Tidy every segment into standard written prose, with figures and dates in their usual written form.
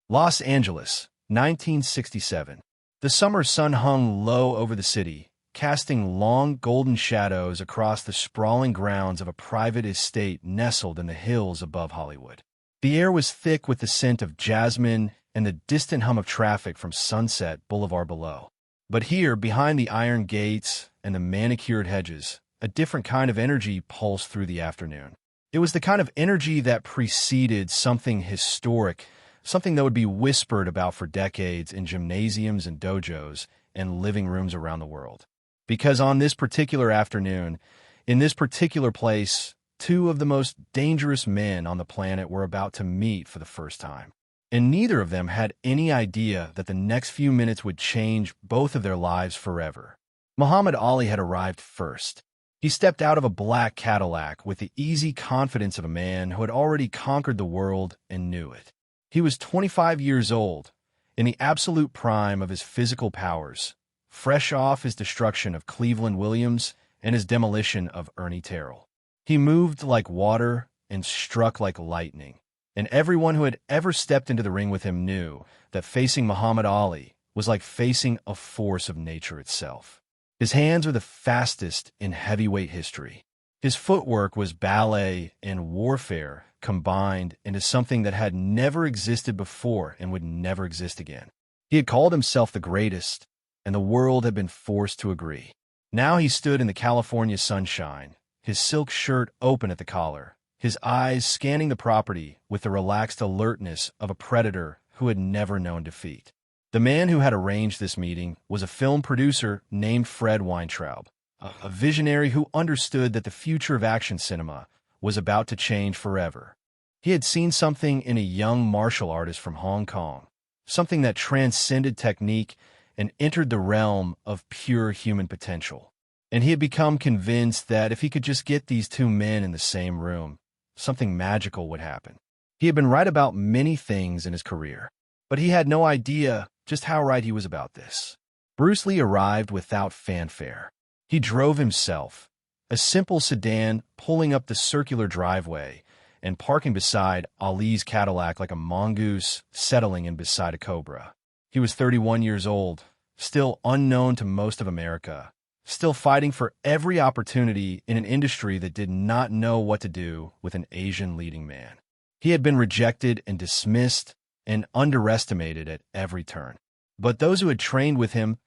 Los Angeles, 1967. The summer sun hung low over the city, casting long golden shadows across the sprawling grounds of a private estate nestled in the hills above Hollywood. The air was thick with the scent of jasmine and the distant hum of traffic from Sunset Boulevard below. But here, behind the iron gates and the manicured hedges, a different kind of energy pulsed through the afternoon. It was the kind of energy that preceded something historic, something that would be whispered about for decades in gymnasiums and dojos and living rooms around the world. Because on this particular afternoon, in this particular place, two of the most dangerous men on the planet were about to meet for the first time. And neither of them had any idea that the next few minutes would change both of their lives forever. Muhammad Ali had arrived first. He stepped out of a black Cadillac with the easy confidence of a man who had already conquered the world and knew it. He was 25 years old, in the absolute prime of his physical powers, fresh off his destruction of Cleveland Williams and his demolition of Ernie Terrell. He moved like water and struck like lightning, and everyone who had ever stepped into the ring with him knew that facing Muhammad Ali was like facing a force of nature itself. His hands were the fastest in heavyweight history. His footwork was ballet and warfare combined into something that had never existed before and would never exist again. He had called himself the greatest, and the world had been forced to agree. Now he stood in the California sunshine, his silk shirt open at the collar, his eyes scanning the property with the relaxed alertness of a predator who had never known defeat. The man who had arranged this meeting was a film producer named Fred Weintraub, a visionary who understood that the future of action cinema was about to change forever. He had seen something in a young martial artist from Hong Kong, something that transcended technique and entered the realm of pure human potential. And he had become convinced that if he could just get these two men in the same room, something magical would happen. He had been right about many things in his career, but he had no idea just how right he was about this. Bruce Lee arrived without fanfare. He drove himself, a simple sedan pulling up the circular driveway and parking beside Ali's Cadillac like a mongoose settling in beside a cobra. He was 31 years old, still unknown to most of America, still fighting for every opportunity in an industry that did not know what to do with an Asian leading man. He had been rejected and dismissed and underestimated at every turn. But those who had trained with him,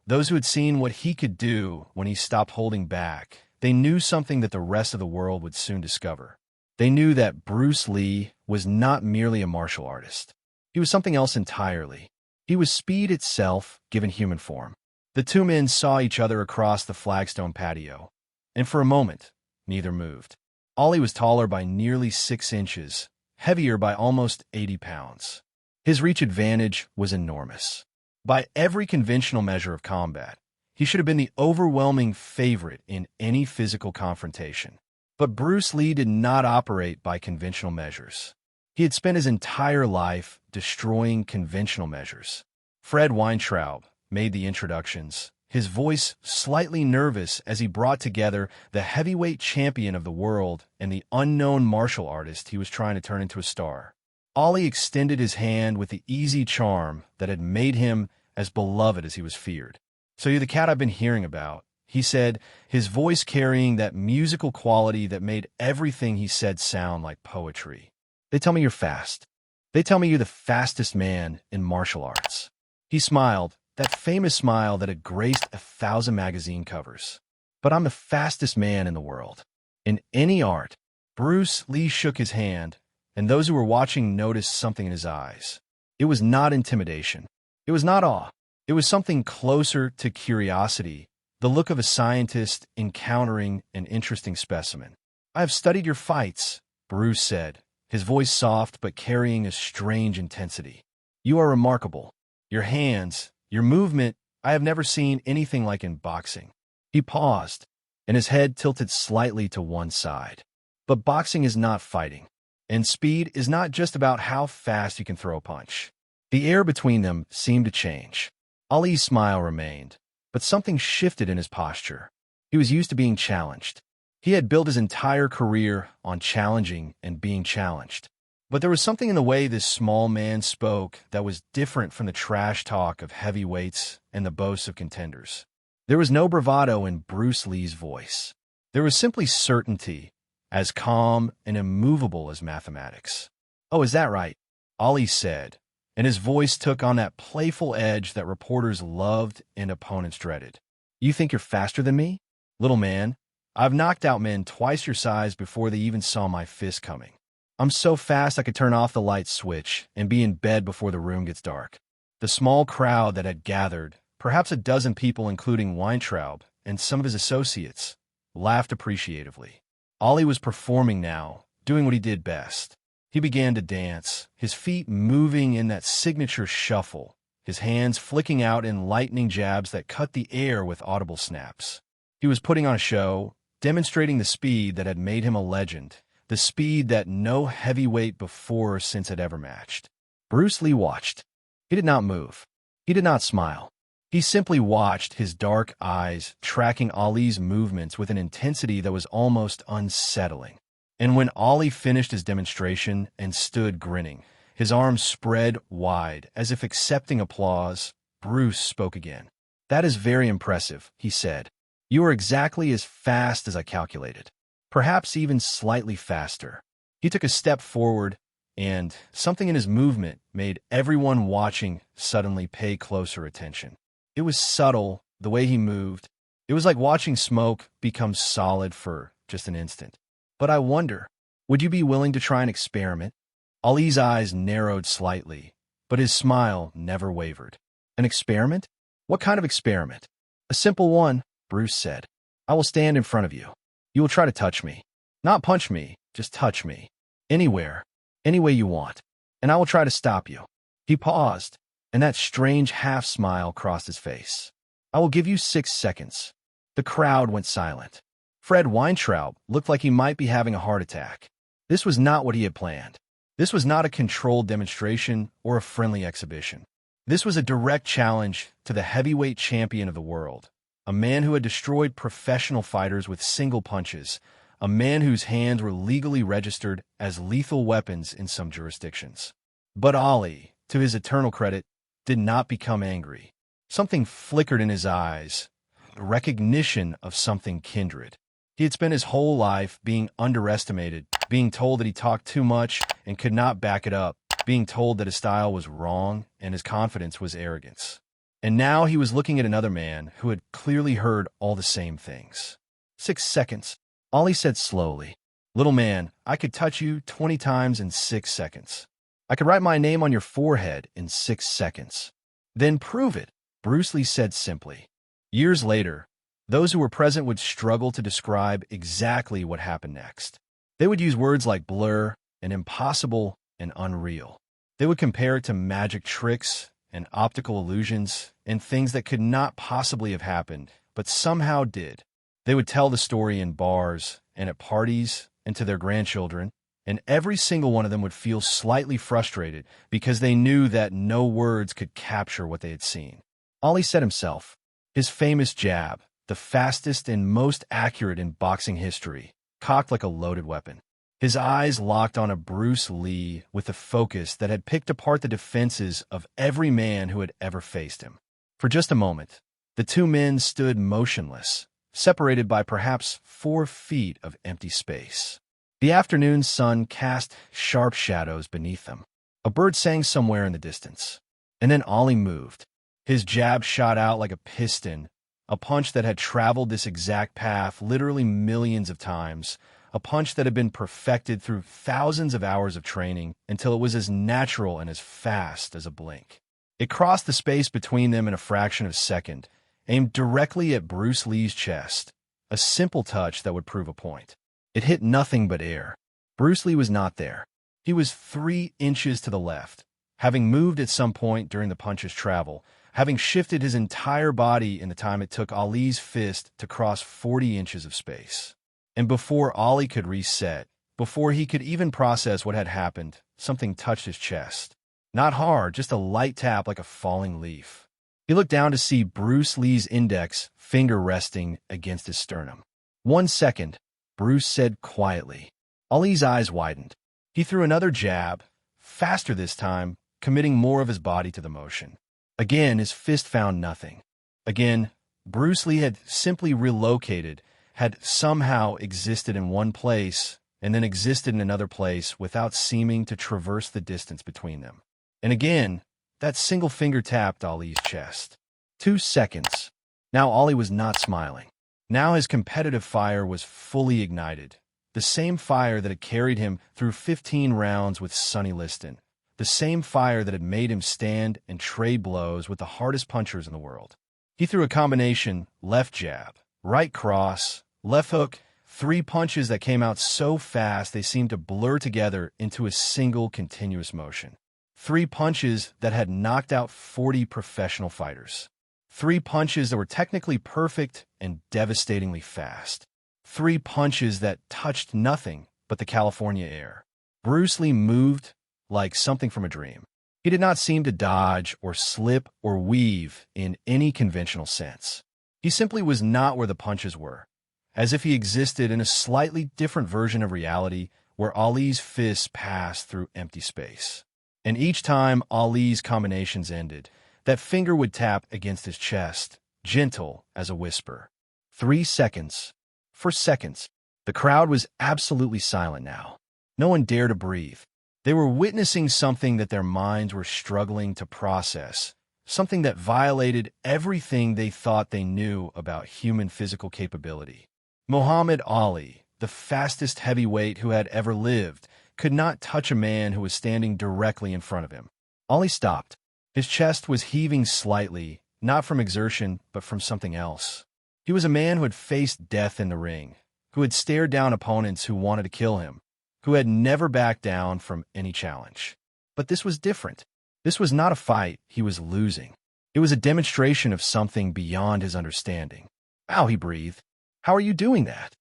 those who had seen what he could do when he stopped holding back, they knew something that the rest of the world would soon discover. They knew that Bruce Lee was not merely a martial artist. He was something else entirely. He was speed itself, given human form. The two men saw each other across the flagstone patio, and for a moment, neither moved. Ali was taller by nearly 6 inches, heavier by almost 80 pounds. His reach advantage was enormous. By every conventional measure of combat, he should have been the overwhelming favorite in any physical confrontation. But Bruce Lee did not operate by conventional measures. He had spent his entire life destroying conventional measures. Fred Weintraub made the introductions, his voice slightly nervous as he brought together the heavyweight champion of the world and the unknown martial artist he was trying to turn into a star. Ali extended his hand with the easy charm that had made him as beloved as he was feared. "So you're the cat I've been hearing about," he said, his voice carrying that musical quality that made everything he said sound like poetry. "They tell me you're fast. They tell me you're the fastest man in martial arts." He smiled, that famous smile that had graced 1,000 magazine covers. "But I'm the fastest man in the world. In any art." Bruce Lee shook his hand, and those who were watching noticed something in his eyes. It was not intimidation. It was not awe. It was something closer to curiosity, the look of a scientist encountering an interesting specimen. "I have studied your fights," Bruce said, his voice soft but carrying a strange intensity. "You are remarkable. Your hands, your movement, I have never seen anything like in boxing." He paused, and his head tilted slightly to one side. But boxing is not fighting. And speed is not just about how fast you can throw a punch. The air between them seemed to change. Ali's smile remained, but something shifted in his posture. He was used to being challenged. He had built his entire career on challenging and being challenged. But there was something in the way this small man spoke that was different from the trash talk of heavyweights and the boasts of contenders. There was no bravado in Bruce Lee's voice. There was simply certainty, as calm and immovable as mathematics. "Oh, is that right?" Ali said, and his voice took on that playful edge that reporters loved and opponents dreaded. "You think you're faster than me? Little man, I've knocked out men twice your size before they even saw my fist coming. I'm so fast I could turn off the light switch and be in bed before the room gets dark." The small crowd that had gathered, perhaps a dozen people including Weintraub and some of his associates, laughed appreciatively. Ali was performing now, doing what he did best. He began to dance, his feet moving in that signature shuffle, his hands flicking out in lightning jabs that cut the air with audible snaps. He was putting on a show, demonstrating the speed that had made him a legend, the speed that no heavyweight before or since had ever matched. Bruce Lee watched. He did not move. He did not smile. He simply watched, his dark eyes tracking Ali's movements with an intensity that was almost unsettling. And when Ali finished his demonstration and stood grinning, his arms spread wide as if accepting applause, Bruce spoke again. "That is very impressive," he said. "You are exactly as fast as I calculated. Perhaps even slightly faster." He took a step forward, and something in his movement made everyone watching suddenly pay closer attention. It was subtle, the way he moved. It was like watching smoke become solid for just an instant. "But I wonder, would you be willing to try an experiment?" Ali's eyes narrowed slightly, but his smile never wavered. "An experiment? What kind of experiment?" "A simple one," Bruce said. "I will stand in front of you. You will try to touch me. Not punch me, just touch me. Anywhere, any way you want. And I will try to stop you." He paused, and that strange half-smile crossed his face. "I will give you 6 seconds." The crowd went silent. Fred Weintraub looked like he might be having a heart attack. This was not what he had planned. This was not a controlled demonstration or a friendly exhibition. This was a direct challenge to the heavyweight champion of the world, a man who had destroyed professional fighters with single punches, a man whose hands were legally registered as lethal weapons in some jurisdictions. But Ali, to his eternal credit, did not become angry. Something flickered in his eyes, recognition of something kindred. He had spent his whole life being underestimated, being told that he talked too much and could not back it up, being told that his style was wrong and his confidence was arrogance. And now he was looking at another man who had clearly heard all the same things. 6 seconds, Ali said slowly. "Little man, I could touch you 20 times in 6 seconds. I could write my name on your forehead in 6 seconds. Then prove it," Bruce Lee said simply. Years later, those who were present would struggle to describe exactly what happened next. They would use words like blur and impossible and unreal. They would compare it to magic tricks and optical illusions and things that could not possibly have happened, but somehow did. They would tell the story in bars and at parties and to their grandchildren, and every single one of them would feel slightly frustrated because they knew that no words could capture what they had seen. Ali said himself, his famous jab, the fastest and most accurate in boxing history, cocked like a loaded weapon. His eyes locked on a Bruce Lee with a focus that had picked apart the defenses of every man who had ever faced him. For just a moment, the two men stood motionless, separated by perhaps 4 feet of empty space. The afternoon sun cast sharp shadows beneath them. A bird sang somewhere in the distance. And then Ali moved. His jab shot out like a piston, a punch that had traveled this exact path literally millions of times, a punch that had been perfected through thousands of hours of training until it was as natural and as fast as a blink. It crossed the space between them in a fraction of a second, aimed directly at Bruce Lee's chest, a simple touch that would prove a point. It hit nothing but air. Bruce Lee was not there. He was 3 inches to the left, having moved at some point during the punch's travel, having shifted his entire body in the time it took Ali's fist to cross 40 inches of space. And before Ali could reset, before he could even process what had happened, something touched his chest. Not hard, just a light tap like a falling leaf. He looked down to see Bruce Lee's index finger resting against his sternum. 1 second, Bruce said quietly. Ali's eyes widened. He threw another jab, faster this time, committing more of his body to the motion. Again, his fist found nothing. Again, Bruce Lee had simply relocated, had somehow existed in one place and then existed in another place without seeming to traverse the distance between them. And again, that single finger tapped Ali's chest. 2 seconds. Now Ali was not smiling. Now his competitive fire was fully ignited. The same fire that had carried him through 15 rounds with Sonny Liston. The same fire that had made him stand and trade blows with the hardest punchers in the world. He threw a combination left jab, right cross, left hook, 3 punches that came out so fast they seemed to blur together into a single continuous motion. 3 punches that had knocked out 40 professional fighters. 3 punches that were technically perfect and devastatingly fast. 3 punches that touched nothing but the California air. Bruce Lee moved like something from a dream. He did not seem to dodge or slip or weave in any conventional sense. He simply was not where the punches were, as if he existed in a slightly different version of reality where Ali's fists passed through empty space. And each time Ali's combinations ended, that finger would tap against his chest, gentle as a whisper. 3 seconds. For seconds, the crowd was absolutely silent now. No one dared to breathe. They were witnessing something that their minds were struggling to process, something that violated everything they thought they knew about human physical capability. Muhammad Ali, the fastest heavyweight who had ever lived, could not touch a man who was standing directly in front of him. Ali stopped. His chest was heaving slightly, not from exertion, but from something else. He was a man who had faced death in the ring, who had stared down opponents who wanted to kill him, who had never backed down from any challenge. But this was different. This was not a fight he was losing. It was a demonstration of something beyond his understanding. "Ow," he breathed. "How are you doing that?"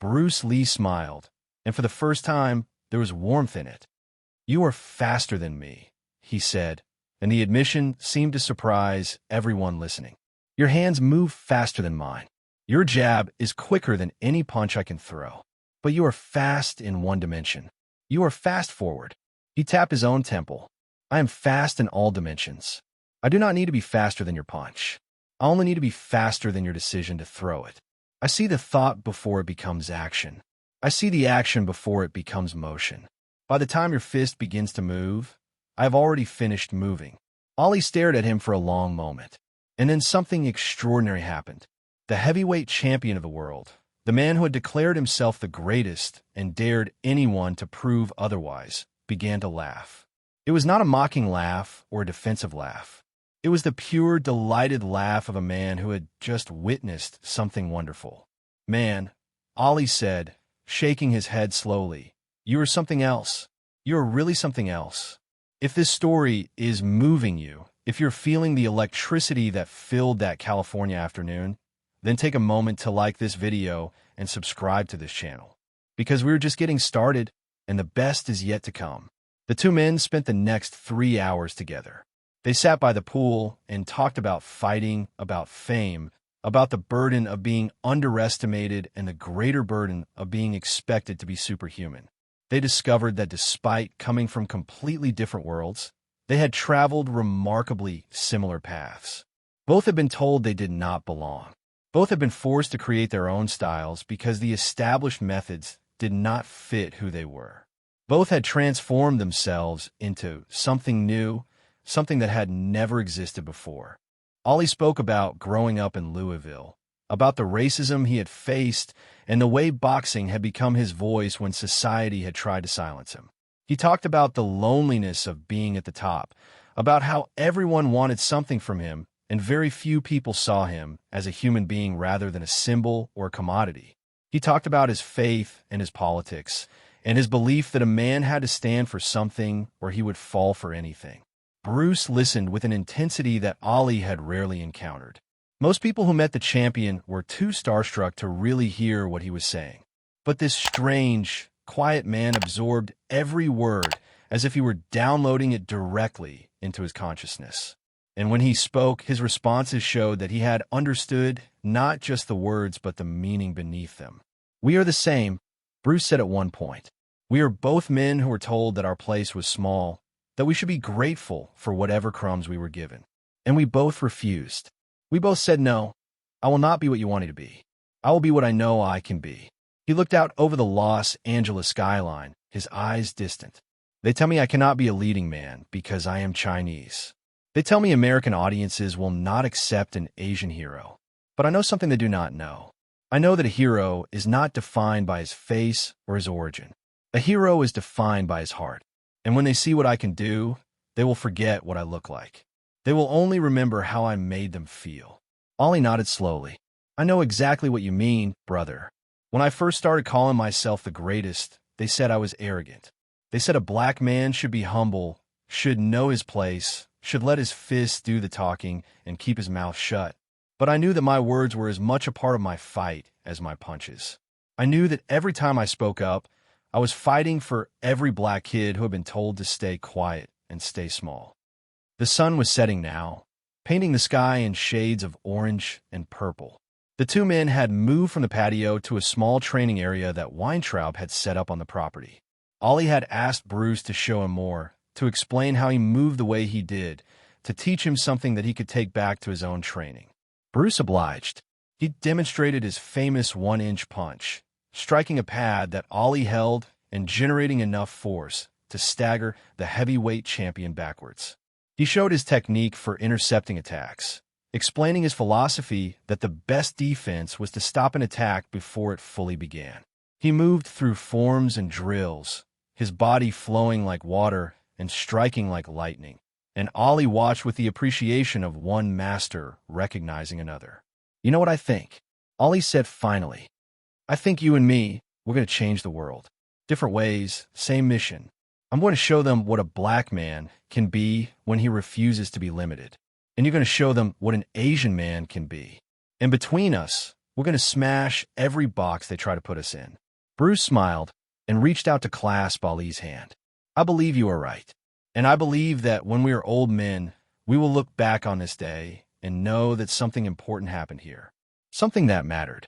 Bruce Lee smiled, and for the first time, there was warmth in it. "You are faster than me," he said, and the admission seemed to surprise everyone listening. "Your hands move faster than mine. Your jab is quicker than any punch I can throw. But you are fast in one dimension. You are fast forward." He tapped his own temple. "I am fast in all dimensions. I do not need to be faster than your punch. I only need to be faster than your decision to throw it. I see the thought before it becomes action. I see the action before it becomes motion. By the time your fist begins to move, I have already finished moving." Ali stared at him for a long moment. And then something extraordinary happened. The heavyweight champion of the world, the man who had declared himself the greatest and dared anyone to prove otherwise, began to laugh. It was not a mocking laugh or a defensive laugh. It was the pure, delighted laugh of a man who had just witnessed something wonderful. "Man," Ali said, shaking his head slowly, "you are something else. You are really something else. If this story is moving you, if you're feeling the electricity that filled that California afternoon, then take a moment to like this video and subscribe to this channel. Because we're just getting started, and the best is yet to come." The 2 men spent the next 3 hours together. They sat by the pool and talked about fighting, about fame, about the burden of being underestimated and the greater burden of being expected to be superhuman. They discovered that despite coming from completely different worlds, they had traveled remarkably similar paths. Both had been told they did not belong. Both had been forced to create their own styles because the established methods did not fit who they were. Both had transformed themselves into something new, something that had never existed before. Ali spoke about growing up in Louisville, about the racism he had faced, and the way boxing had become his voice when society had tried to silence him. He talked about the loneliness of being at the top, about how everyone wanted something from him, and very few people saw him as a human being rather than a symbol or a commodity. He talked about his faith and his politics, and his belief that a man had to stand for something or he would fall for anything. Bruce listened with an intensity that Ali had rarely encountered. Most people who met the champion were too starstruck to really hear what he was saying. But this strange, quiet man absorbed every word as if he were downloading it directly into his consciousness. And when he spoke, his responses showed that he had understood not just the words but the meaning beneath them. "We are the same," Bruce said at one point. We are both men who were told that our place was small, that we should be grateful for whatever crumbs we were given. And we both refused. We both said, no, I will not be what you want me to be. I will be what I know I can be. He looked out over the Los Angeles skyline, his eyes distant. They tell me I cannot be a leading man because I am Chinese. They tell me American audiences will not accept an Asian hero. But I know something they do not know. I know that a hero is not defined by his face or his origin. A hero is defined by his heart. And when they see what I can do, they will forget what I look like. They will only remember how I made them feel. Ollie nodded slowly. I know exactly what you mean, brother. When I first started calling myself the greatest, they said I was arrogant. They said a black man should be humble, should know his place, should let his fists do the talking and keep his mouth shut. But I knew that my words were as much a part of my fight as my punches. I knew that every time I spoke up, I was fighting for every black kid who had been told to stay quiet and stay small. The sun was setting now, painting the sky in shades of orange and purple. The two men had moved from the patio to a small training area that Weintraub had set up on the property. Ollie had asked Bruce to show him more, to explain how he moved the way he did, to teach him something that he could take back to his own training. Bruce obliged. He demonstrated his famous 1-inch punch, striking a pad that Ollie held and generating enough force to stagger the heavyweight champion backwards. He showed his technique for intercepting attacks, explaining his philosophy that the best defense was to stop an attack before it fully began. He moved through forms and drills, his body flowing like water and striking like lightning, and Ollie watched with the appreciation of one master recognizing another. You know what I think? Ollie said finally. I think you and me, we're going to change the world. Different ways, same mission. I'm going to show them what a black man can be when he refuses to be limited. And you're going to show them what an Asian man can be. And between us, we're going to smash every box they try to put us in. Bruce smiled and reached out to clasp Ollie's hand. I believe you are right. And I believe that when we are old men, we will look back on this day and know that something important happened here. Something that mattered.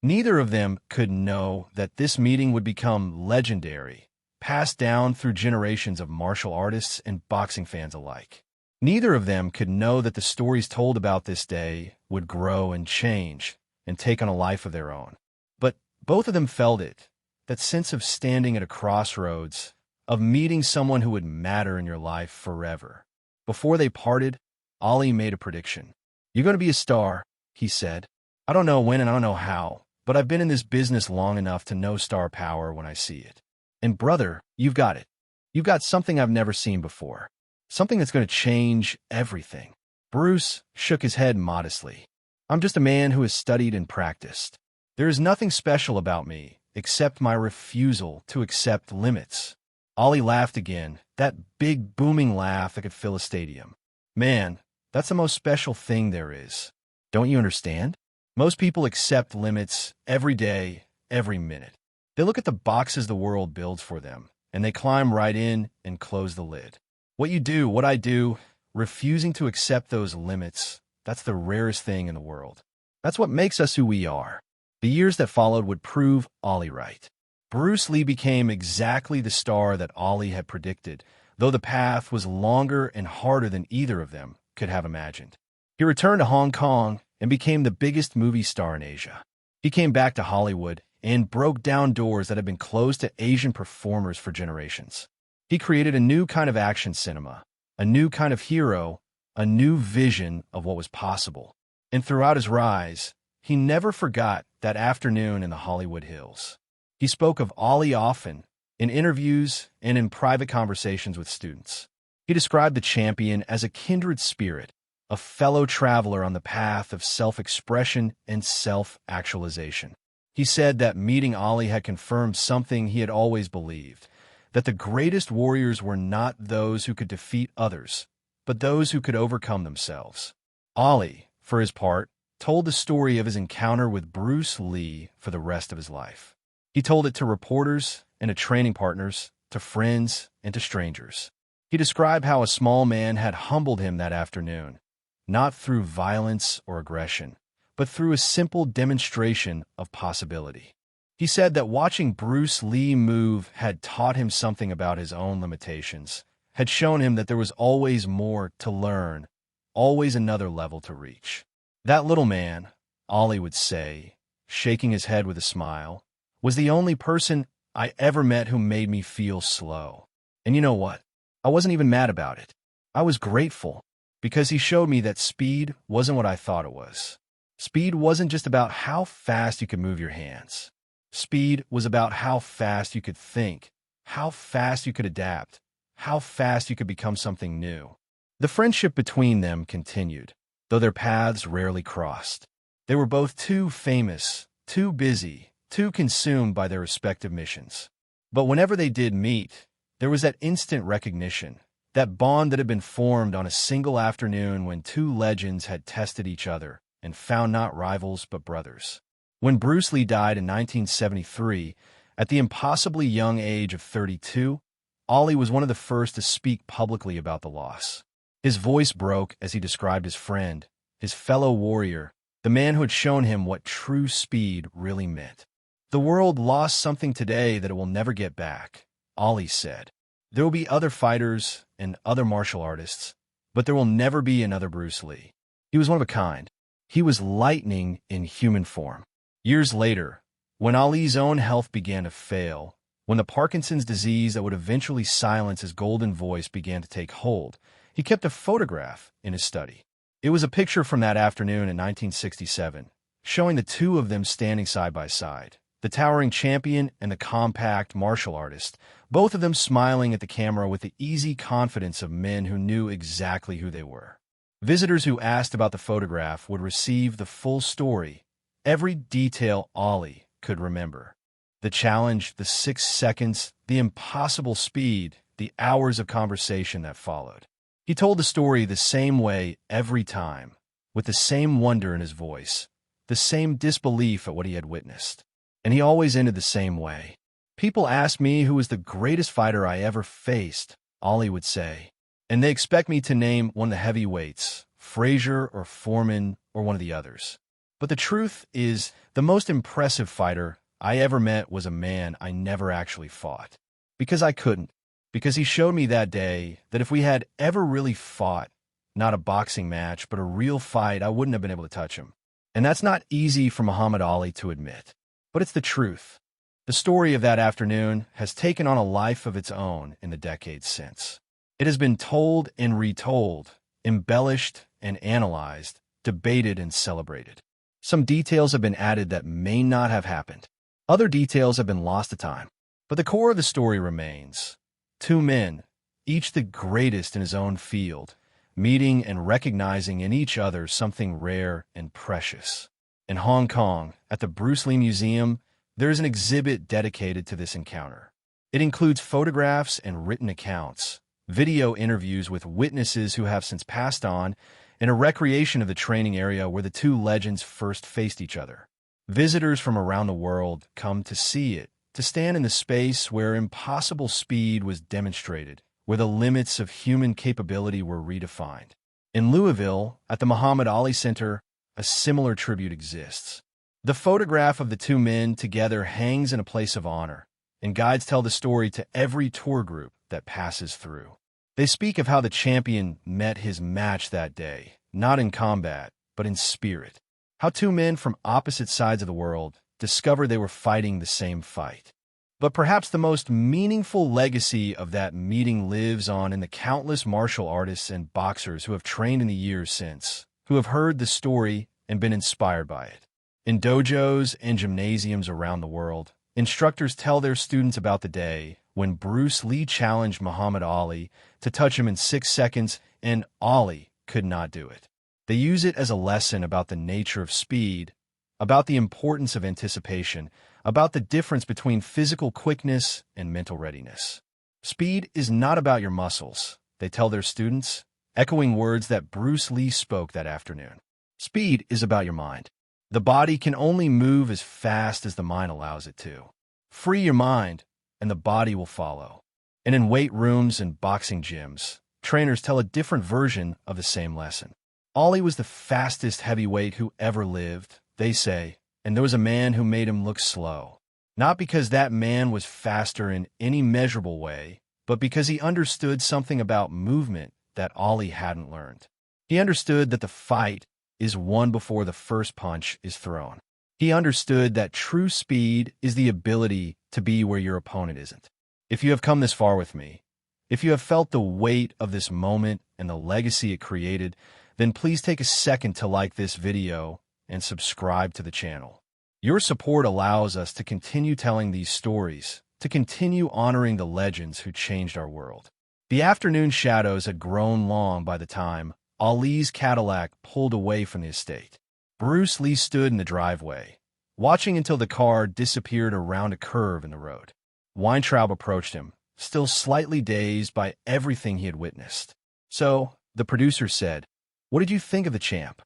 Neither of them could know that this meeting would become legendary, passed down through generations of martial artists and boxing fans alike. Neither of them could know that the stories told about this day would grow and change and take on a life of their own. But both of them felt it, that sense of standing at a crossroads, of meeting someone who would matter in your life forever. Before they parted, Ollie made a prediction. You're going to be a star, he said. I don't know when and I don't know how, but I've been in this business long enough to know star power when I see it. And brother, you've got it. You've got something I've never seen before. Something that's going to change everything. Bruce shook his head modestly. I'm just a man who has studied and practiced. There is nothing special about me except my refusal to accept limits. Ollie laughed again, that big booming laugh that could fill a stadium. Man, that's the most special thing there is. Don't you understand? Most people accept limits every day, every minute. They look at the boxes the world builds for them, and they climb right in and close the lid. What you do, what I do, refusing to accept those limits, that's the rarest thing in the world. That's what makes us who we are. The years that followed would prove Ollie right. Bruce Lee became exactly the star that Ollie had predicted, though the path was longer and harder than either of them could have imagined. He returned to Hong Kong and became the biggest movie star in Asia. He came back to Hollywood and broke down doors that had been closed to Asian performers for generations. He created a new kind of action cinema, a new kind of hero, a new vision of what was possible. And throughout his rise, he never forgot that afternoon in the Hollywood Hills. He spoke of Ollie often, in interviews and in private conversations with students. He described the champion as a kindred spirit, a fellow traveler on the path of self-expression and self-actualization. He said that meeting Ollie had confirmed something he had always believed, that the greatest warriors were not those who could defeat others, but those who could overcome themselves. Ollie, for his part, told the story of his encounter with Bruce Lee for the rest of his life. He told it to reporters and to training partners, to friends and to strangers. He described how a small man had humbled him that afternoon, not through violence or aggression, but through a simple demonstration of possibility. He said that watching Bruce Lee move had taught him something about his own limitations, had shown him that there was always more to learn, always another level to reach. That little man, Ollie would say, shaking his head with a smile, was the only person I ever met who made me feel slow. And you know what? I wasn't even mad about it. I was grateful, because he showed me that speed wasn't what I thought it was. Speed wasn't just about how fast you could move your hands. Speed was about how fast you could think, how fast you could adapt, how fast you could become something new. The friendship between them continued, though their paths rarely crossed. They were both too famous, too busy, too consumed by their respective missions. But whenever they did meet, there was that instant recognition, that bond that had been formed on a single afternoon when two legends had tested each other and found not rivals but brothers. When Bruce Lee died in 1973, at the impossibly young age of 32, Ollie was one of the first to speak publicly about the loss. His voice broke as he described his friend, his fellow warrior, the man who had shown him what true speed really meant. "The world lost something today that it will never get back," Ollie said. "There will be other fighters and other martial artists, but there will never be another Bruce Lee. He was one of a kind. He was lightning in human form." Years later, when Ali's own health began to fail, when the Parkinson's disease that would eventually silence his golden voice began to take hold, he kept a photograph in his study. It was a picture from that afternoon in 1967, showing the two of them standing side by side, the towering champion and the compact martial artist, both of them smiling at the camera with the easy confidence of men who knew exactly who they were. Visitors who asked about the photograph would receive the full story, every detail Ollie could remember. The challenge, the 6 seconds, the impossible speed, the hours of conversation that followed. He told the story the same way every time, with the same wonder in his voice, the same disbelief at what he had witnessed. And he always ended the same way. "People ask me who was the greatest fighter I ever faced," Ollie would say, "and they expect me to name one of the heavyweights, Frazier or Foreman or one of the others. But the truth is, the most impressive fighter I ever met was a man I never actually fought. Because I couldn't. Because he showed me that day that if we had ever really fought, not a boxing match, but a real fight, I wouldn't have been able to touch him." And that's not easy for Muhammad Ali to admit. But it's the truth. The story of that afternoon has taken on a life of its own in the decades since. It has been told and retold, embellished and analyzed, debated and celebrated. Some details have been added that may not have happened. Other details have been lost to time. But the core of the story remains. Two men, each the greatest in his own field, meeting and recognizing in each other something rare and precious. In Hong Kong, at the Bruce Lee Museum, there is an exhibit dedicated to this encounter. It includes photographs and written accounts, video interviews with witnesses who have since passed on, and a recreation of the training area where the two legends first faced each other. Visitors from around the world come to see it, to stand in the space where impossible speed was demonstrated, where the limits of human capability were redefined. In Louisville, at the Muhammad Ali Center, a similar tribute exists. The photograph of the two men together hangs in a place of honor, and guides tell the story to every tour group that passes through. They speak of how the champion met his match that day, not in combat, but in spirit. How two men from opposite sides of the world discovered they were fighting the same fight. But perhaps the most meaningful legacy of that meeting lives on in the countless martial artists and boxers who have trained in the years since, who have heard the story and been inspired by it. In dojos and gymnasiums around the world, instructors tell their students about the day when Bruce Lee challenged Muhammad Ali to touch him in 6 seconds, and Ali could not do it. They use it as a lesson about the nature of speed, about the importance of anticipation, about the difference between physical quickness and mental readiness. Speed is not about your muscles, they tell their students, echoing words that Bruce Lee spoke that afternoon. Speed is about your mind. The body can only move as fast as the mind allows it to. Free your mind, and the body will follow. And in weight rooms and boxing gyms, trainers tell a different version of the same lesson. Ali was the fastest heavyweight who ever lived, they say, and there was a man who made him look slow. Not because that man was faster in any measurable way, but because he understood something about movement that Ali hadn't learned. He understood that the fight is won before the first punch is thrown. He understood that true speed is the ability to be where your opponent isn't. If you have come this far with me, if you have felt the weight of this moment and the legacy it created, then please take a second to like this video and subscribe to the channel. Your support allows us to continue telling these stories, to continue honoring the legends who changed our world. The afternoon shadows had grown long by the time Ali's Cadillac pulled away from the estate. Bruce Lee stood in the driveway, watching until the car disappeared around a curve in the road. Weintraub approached him, still slightly dazed by everything he had witnessed. "So," the producer said, "what did you think of the champ?"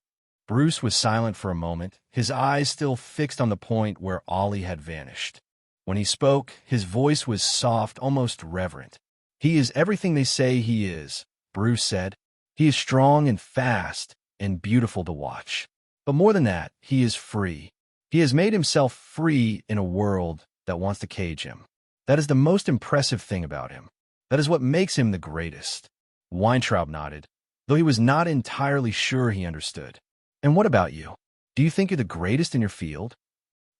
Bruce was silent for a moment, his eyes still fixed on the point where Ali had vanished. When he spoke, his voice was soft, almost reverent. "He is everything they say he is," Bruce said. "He is strong and fast and beautiful to watch. But more than that, he is free. He has made himself free in a world that wants to cage him. That is the most impressive thing about him. That is what makes him the greatest." Weintraub nodded, though he was not entirely sure he understood. "And what about you? Do you think you're the greatest in your field?"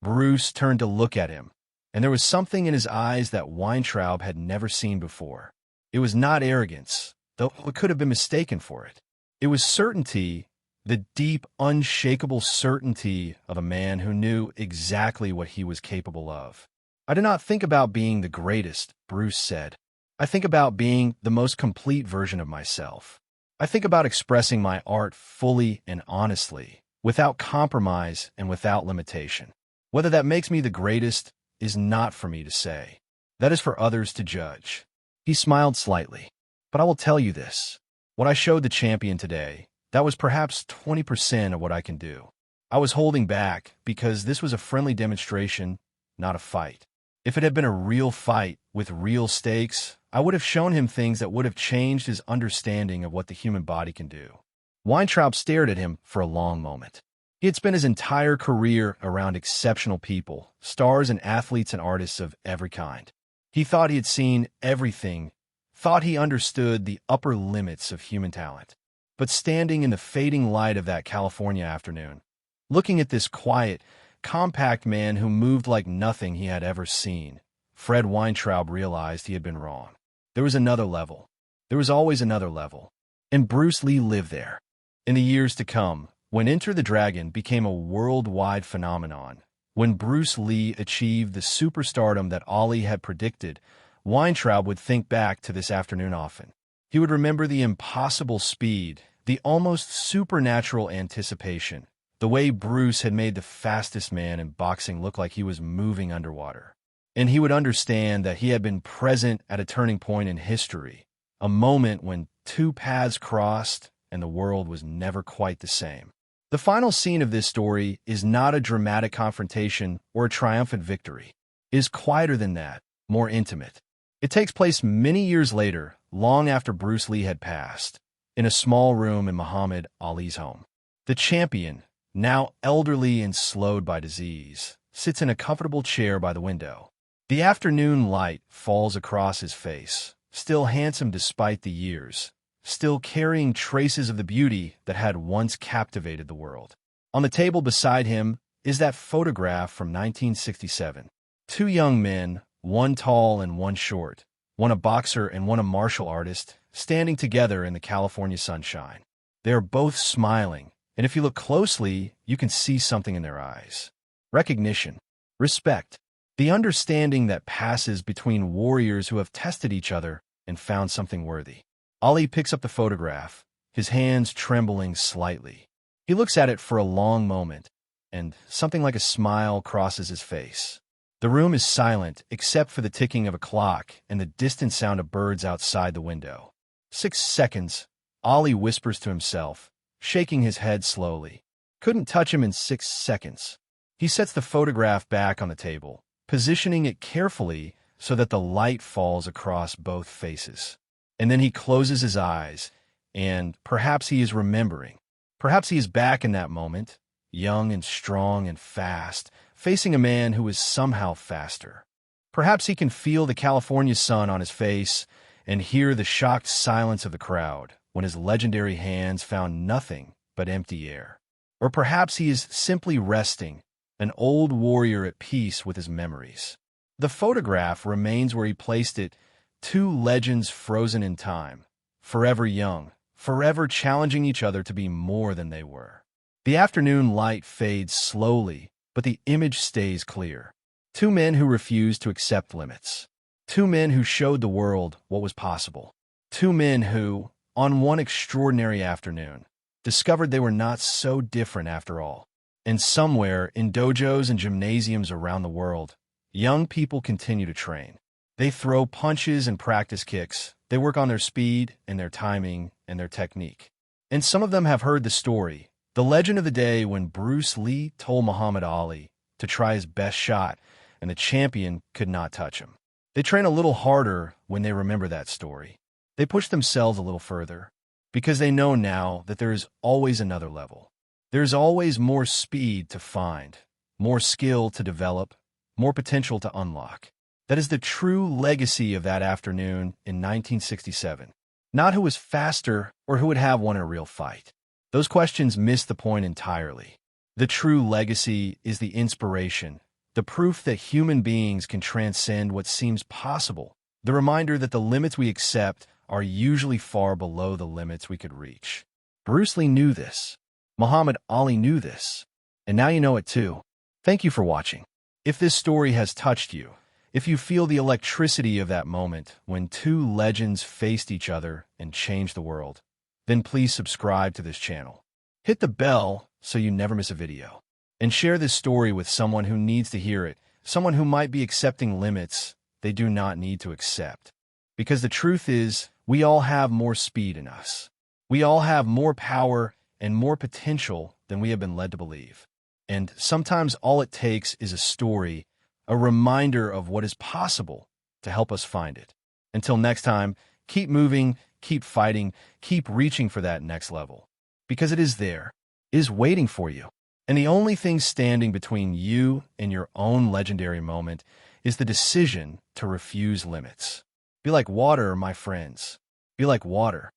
Bruce turned to look at him, and there was something in his eyes that Weintraub had never seen before. It was not arrogance, though it could have been mistaken for it. It was certainty, the deep, unshakable certainty of a man who knew exactly what he was capable of. "I do not think about being the greatest," Bruce said. "I think about being the most complete version of myself. I think about expressing my art fully and honestly, without compromise and without limitation. Whether that makes me the greatest is not for me to say. That is for others to judge." He smiled slightly. "But I will tell you this. What I showed the champion today, that was perhaps 20% of what I can do. I was holding back because this was a friendly demonstration, not a fight. If it had been a real fight with real stakes, I would have shown him things that would have changed his understanding of what the human body can do." Weintraub stared at him for a long moment. He had spent his entire career around exceptional people, stars and athletes and artists of every kind. He thought he had seen everything, thought he understood the upper limits of human talent. But standing in the fading light of that California afternoon, looking at this quiet, compact man who moved like nothing he had ever seen, Fred Weintraub realized he had been wrong. There was another level. There was always another level. And Bruce Lee lived there. In the years to come, when Enter the Dragon became a worldwide phenomenon, when Bruce Lee achieved the superstardom that Ali had predicted, Weintraub would think back to this afternoon often. He would remember the impossible speed, the almost supernatural anticipation, the way Bruce had made the fastest man in boxing look like he was moving underwater. And he would understand that he had been present at a turning point in history, a moment when two paths crossed and the world was never quite the same. The final scene of this story is not a dramatic confrontation or a triumphant victory. It is quieter than that, more intimate. It takes place many years later, long after Bruce Lee had passed, in a small room in Muhammad Ali's home. The champion, now elderly and slowed by disease, sits in a comfortable chair by the window. The afternoon light falls across his face, still handsome despite the years, still carrying traces of the beauty that had once captivated the world. On the table beside him is that photograph from 1967. Two young men, one tall and one short, one a boxer and one a martial artist, standing together in the California sunshine. They are both smiling, and if you look closely, you can see something in their eyes. Recognition, respect, the understanding that passes between warriors who have tested each other and found something worthy. Ali picks up the photograph, his hands trembling slightly. He looks at it for a long moment, and something like a smile crosses his face. The room is silent except for the ticking of a clock and the distant sound of birds outside the window. 6 seconds, Ali whispers to himself, shaking his head slowly. Couldn't touch him in 6 seconds. He sets the photograph back on the table, positioning it carefully so that the light falls across both faces. And then he closes his eyes, and perhaps he is remembering. Perhaps he is back in that moment, young and strong and fast, facing a man who is somehow faster. Perhaps he can feel the California sun on his face and hear the shocked silence of the crowd when his legendary hands found nothing but empty air. Or perhaps he is simply resting, an old warrior at peace with his memories. The photograph remains where he placed it, two legends frozen in time, forever young, forever challenging each other to be more than they were. The afternoon light fades slowly, but the image stays clear. Two men who refused to accept limits. Two men who showed the world what was possible. Two men who, on one extraordinary afternoon, discovered they were not so different after all. And somewhere, in dojos and gymnasiums around the world, young people continue to train. They throw punches and practice kicks. They work on their speed and their timing and their technique. And some of them have heard the story, the legend of the day when Bruce Lee told Muhammad Ali to try his best shot and the champion could not touch him. They train a little harder when they remember that story. They push themselves a little further because they know now that there is always another level. There's always more speed to find, more skill to develop, more potential to unlock. That is the true legacy of that afternoon in 1967. Not who was faster or who would have won a real fight. Those questions miss the point entirely. The true legacy is the inspiration, the proof that human beings can transcend what seems possible, the reminder that the limits we accept are usually far below the limits we could reach. Bruce Lee knew this. Muhammad Ali knew this. And now you know it too. Thank you for watching. If this story has touched you, if you feel the electricity of that moment when two legends faced each other and changed the world, then please subscribe to this channel. Hit the bell so you never miss a video. And share this story with someone who needs to hear it, someone who might be accepting limits they do not need to accept. Because the truth is, we all have more speed in us. We all have more power and more potential than we have been led to believe. And sometimes all it takes is a story, a reminder of what is possible to help us find it. Until next time, keep moving, keep fighting, keep reaching for that next level. Because it is there, it is waiting for you. And the only thing standing between you and your own legendary moment is the decision to refuse limits. Be like water, my friends. Be like water.